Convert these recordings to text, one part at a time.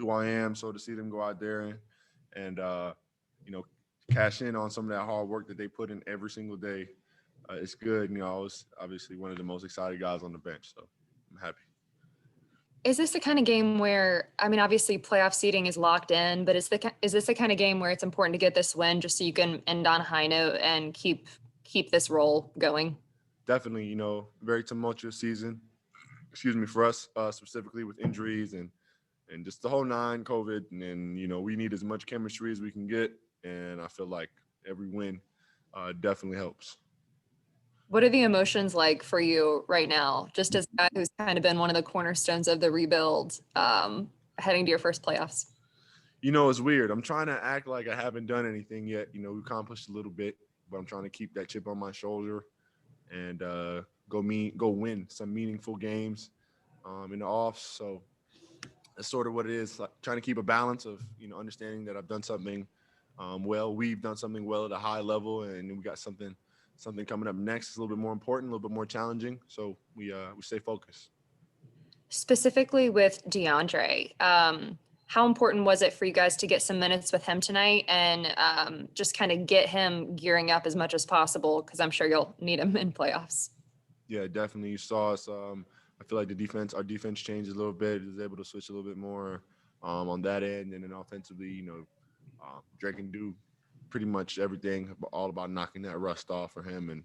who I am. So to see them go out there and you know, cash in on some of that hard work that they put in every single day, it's good. You know, I was obviously one of the most excited guys on the bench, so I'm happy. Is this the kind of game where, I mean, obviously playoff seeding is locked in, but is this the kind of game where it's important to get this win just so you can end on a high note and keep this roll going? Definitely, you know, very tumultuous season. Excuse me, for us specifically with injuries and just the whole nine COVID, and then you know we need as much chemistry as we can get, and I feel like every win definitely helps. What are the emotions like for you right now, just as a guy who's kind of been one of the cornerstones of the rebuild, heading to your first playoffs? You know, it's weird. I'm trying to act like I haven't done anything yet. You know, we accomplished a little bit, but I'm trying to keep that chip on my shoulder and go win some meaningful games in the offs. So that's sort of what it is. Like trying to keep a balance of understanding that I've done something well. We've done something well at a high level, and we got something coming up next. It's a little bit more important, a little bit more challenging. So we stay focused. Specifically with DeAndre, how important was it for you guys to get some minutes with him tonight and just kind of get him gearing up as much as possible? Because I'm sure you'll need him in playoffs. Yeah, definitely. You saw us. I feel like our defense changed a little bit. Is able to switch a little bit more on that end, and then offensively, Drake can do pretty much everything. All about knocking that rust off for him and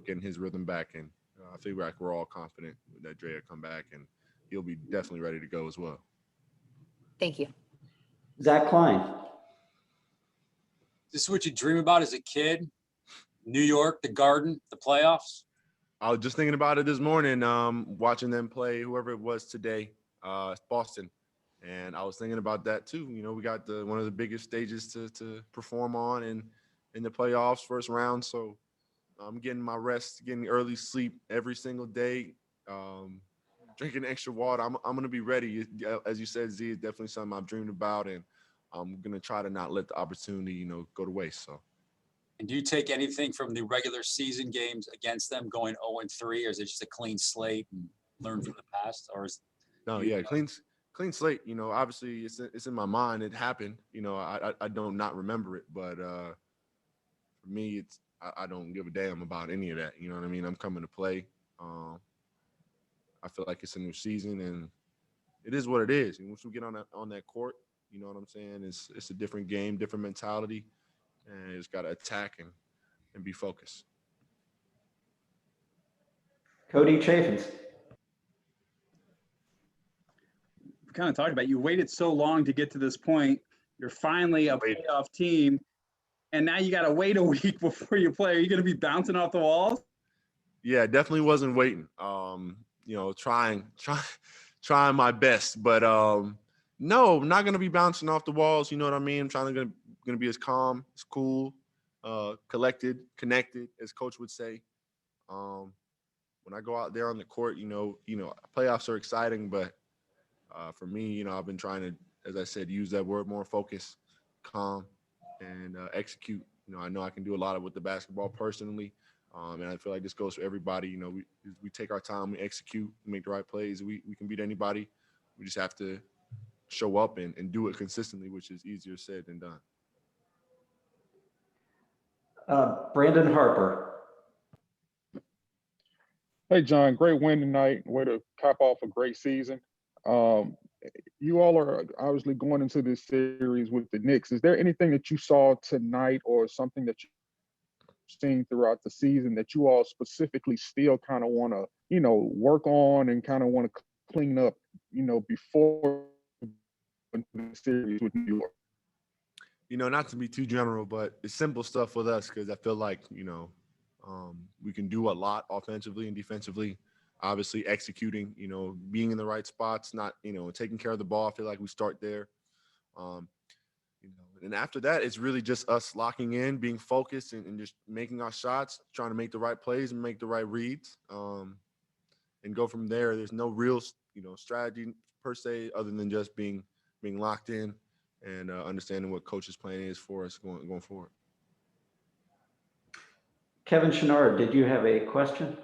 getting his rhythm back. And I feel like we're all confident that Dre will come back and he'll be definitely ready to go as well. Thank you. Zach Klein. This is what you dream about as a kid? New York, the Garden, the playoffs? I was just thinking about it this morning, watching them play whoever it was today, Boston. And I was thinking about that too. You know, we got one of the biggest stages to perform on in the playoffs, first round. So I'm getting my rest, getting early sleep every single day, drinking extra water. I'm going to be ready. As you said, Z, is definitely something I've dreamed about, and I'm going to try to not let the opportunity, go to waste. So. And do you take anything from the regular season games against them going 0-3, or is it just a clean slate and learn from the past? Or is clean slate. Obviously it's in my mind. It happened. I don't not remember it, but for me, I don't give a damn about any of that. You know what I mean? I'm coming to play. I feel like it's a new season, and it is what it is. And once we get on that court, you know what I'm saying? It's a different game, different mentality, and you just got to attack and be focused. Cody Chaffins. We kind of talked about you waited so long to get to this point. You're finally a playoff team, and now you got to wait a week before you play. Are you going to be bouncing off the walls? Yeah, definitely wasn't waiting. Trying my best, but no, I'm not gonna be bouncing off the walls. You know what I mean? I'm gonna be as calm, as cool, collected, connected, as coach would say. When I go out there on the court, playoffs are exciting, but for me, I've been trying to, as I said, use that word more focus, calm, and execute. I know I can do a lot of with the basketball personally. And I feel like this goes for everybody. We take our time, we execute, we make the right plays. We can beat anybody. We just have to show up and do it consistently, which is easier said than done. Brandon Harper. Hey, John, great win tonight. Way to cap off a great season. You all are obviously going into this series with the Knicks. Is there anything that you saw tonight or something that you've seen throughout the season that you all specifically still kind of want to, work on and kind of want to clean up, before the series with New York? Not to be too general, but it's simple stuff with us because I feel like, we can do a lot offensively and defensively. Obviously executing, being in the right spots, not, taking care of the ball. I feel like we start there. And after that, it's really just us locking in, being focused and just making our shots, trying to make the right plays and make the right reads, and go from there. There's no real, strategy per se, other than just being locked in and understanding what coach's plan is for us going forward. Kevin Chenard, did you have a question?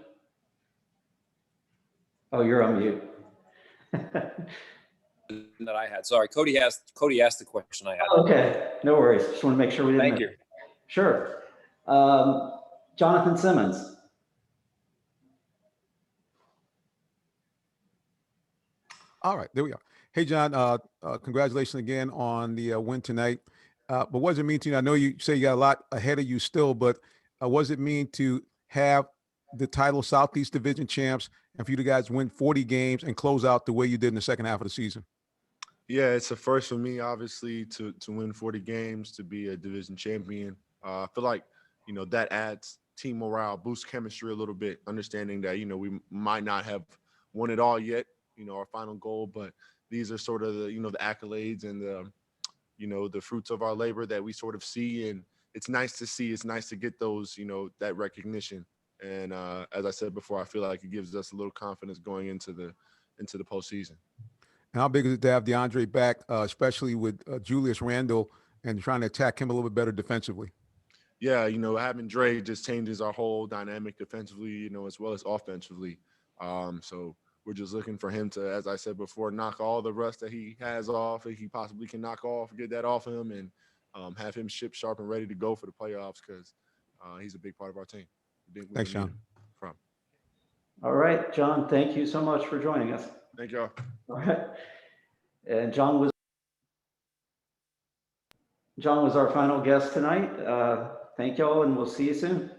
Oh, you're on mute. question that I had. Sorry, Cody asked the question I had. Okay, no worries. Just want to make sure we didn't. Thank you. Sure. Jonathan Simmons. All right, there we are. Hey, John, congratulations again on the win tonight. But what does it mean to you? I know you say you got a lot ahead of you still, but what does it mean to have the title Southeast Division champs and for you guys win 40 games and close out the way you did in the second half of the season? Yeah, it's a first for me, obviously, to win 40 games, to be a division champion. I feel like, that adds team morale, boosts chemistry a little bit, understanding that, we might not have won it all yet, our final goal, but these are sort of the, the accolades and the, the fruits of our labor that we sort of see. And it's nice to see, it's nice to get those, that recognition. And as I said before, I feel like it gives us a little confidence going into the postseason. And how big is it to have DeAndre back, especially with Julius Randle and trying to attack him a little bit better defensively? Yeah, having Dre just changes our whole dynamic defensively, as well as offensively. So we're just looking for him to, as I said before, knock all the rust that he has off, that he possibly can knock off, get that off him, and have him ship sharp and ready to go for the playoffs, because he's a big part of our team. Thanks, John. All right, John, thank you so much for joining us. Thank y'all. All right. And John was our final guest tonight. Thank y'all, and we'll see you soon.